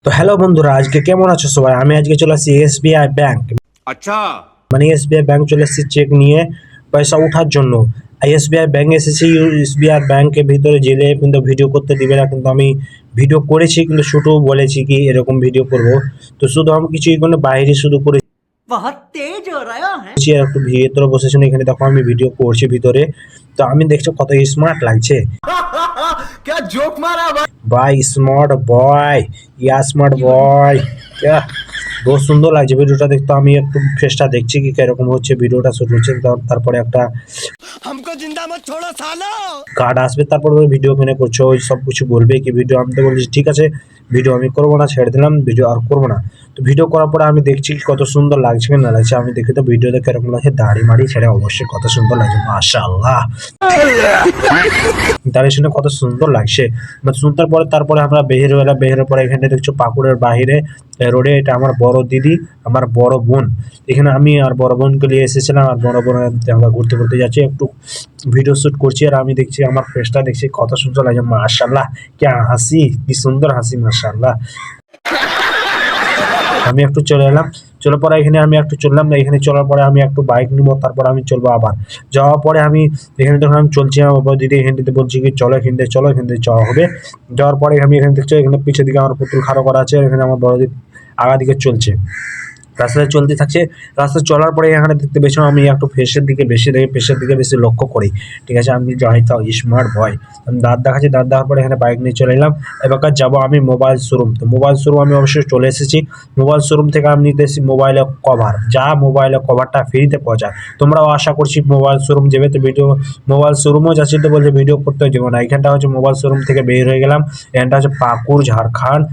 তো হ্যালো বন্ধুরা, আজকে কেমন আছো সবাই? আমি আজকে চলে আসছি এসবিআই ব্যাংক। अच्छा মানে এসবিআই ব্যাংক চলে এসেছি চেক নিয়ে পয়সা ওঠার জন্য। এসবিআই ব্যাংক এসেছি। এসবিআই ব্যাংকের ভিতরে জেলে কিন্তু ভিডিও করতে দিবে না, কিন্তু আমি ভিডিও করেছি, কিন্তু শুধু বলেছি কি এরকম ভিডিও করব। তো শুধু আমি কিছুই কোনো বাইরে শুধু করেছি। बहुत तेज हो रहा है। আর একটু ভিতরে বসেছি, এখানে দেখো আমি ভিডিও করছি ভিতরে। তো আমি দেখছো কত স্মার্ট লাগছে। क्या जोक मारा भाई। ভাই স্মার্ট বয়, ইয়া স্মার্ট বয়, বহুত সুন্দর লাগছে ভিডিওটা দেখতে। আমি একটু ফেসটা দেখছি কি কিরকম হচ্ছে, ভিডিওটা শুরু হচ্ছে। তারপরে একটা हमको जिंदा मत छोड़ो सालो। কার্ড আসবে, তারপরে ভিডিও কেনে করছো ওই সব কিছু বলবে কি ভিডিও। আমি তো বলছি ঠিক আছে, ভিডিও আমি করবো না, ছেড়ে দিলাম, ভিডিও আর করবো না। তো ভিডিও করার পরে আমি দেখছি কত সুন্দর লাগছে কি না লাগছে। আমি দেখি তো ভিডিও দেখে এরকম লাগছে, দাড়ি মাড়ি ছেড়ে অবশ্যই কত সুন্দর লাগছে, মাশাআল্লাহ। দাঁড়িয়ে শুনে কত সুন্দর লাগছে। সুন্দর পরে তারপরে আমরা বের হলাম। বের পরে এখানে দেখছো পাকুড়ের বাহিরে রোডে, এটা আমার বড় দিদি, আমার বড় বোন। এখানে আমি আর বড় বোনকে নিয়ে এসেছিলাম, আর বড় বোন আমরা ঘুরতে ঘুরতে যাচ্ছি, একটু ভিডিও শুট করছি। আর আমি দেখছি আমার ফেসটা দেখছি কত সুন্দর লাগছে, মাশাআল্লাহ। কি হাসি, কি সুন্দর হাসি, মাশাআল্লাহ। আমি একটু চলে এলাম, চলে পরে এখানে আমি একটু চললাম না। এখানে চলার পরে আমি একটু বাইক নিবো, তারপর আমি চলবো আবার। যাওয়ার পরে আমি এখানে যখন আমি চলছি, আমার দিদি হিন্দিতে বলছি কি চলো এখানে, চলো এখানে যাওয়া হবে। যাওয়ার পরে আমি এখানে দেখছি, এখানে পিছের দিকে আমার পুতুল খাড়ো করা আছে, এখানে আমার বড় দিদি আগা দিকে চলছে, রাস্তায় চলতে থাকছে। রাস্তায় চলার পরে এখানে দেখতে পেয়েছি আমি একটু ফেসের দিকে বেশি দেখি, ফেসের দিকে বেশি লক্ষ্য করি। ঠিক আছে, আমি হয়তো স্মার্ট বয়। আমি দাঁত দেখাচ্ছি, দাঁত দেখার পরে এখানে বাইক নিয়ে চলে এলাম। এবার যাবো আমি মোবাইল শোরুম। তো মোবাইল শোরুম আমি অবশ্যই চলে এসেছি। মোবাইল শোরুম থেকে আমি নিতে এসেছি মোবাইলের কভার, যা মোবাইলের কভারটা ফ্রিতে পাওয়া যায়। তোমরাও আশা করছি মোবাইল শোরুম যাবে। তো ভিডিও মোবাইল শোরুমও যাচ্ছি, তো বলছে ভিডিও করতে যাবো না। এখানটা হচ্ছে মোবাইল শোরুম থেকে বের হয়ে গেলাম। এখানটা হচ্ছে পাকুড়, ঝাড়খণ্ড।